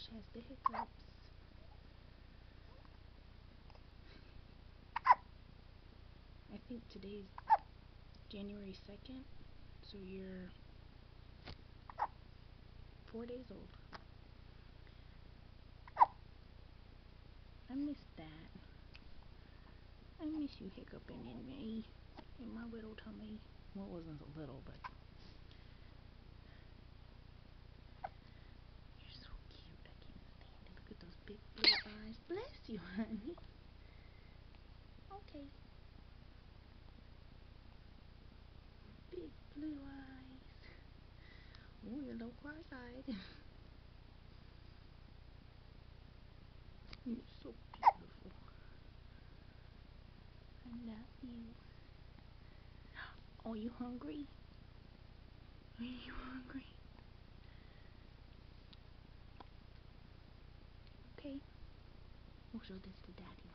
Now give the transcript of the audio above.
Josh has the hiccups. I think today's January 2nd, so you're 4 days old. I miss that. I miss you hiccuping in me, in my little tummy. Well, it wasn't so little, but you're so cute. I can't stand it. Look at those big blue eyes. Bless you, honey. Okay. Big blue eyes. Oh, you're a little cross-eyed. You're so beautiful. I love you. Oh, you hungry? Are you hungry? Okay. We'll show this to Daddy.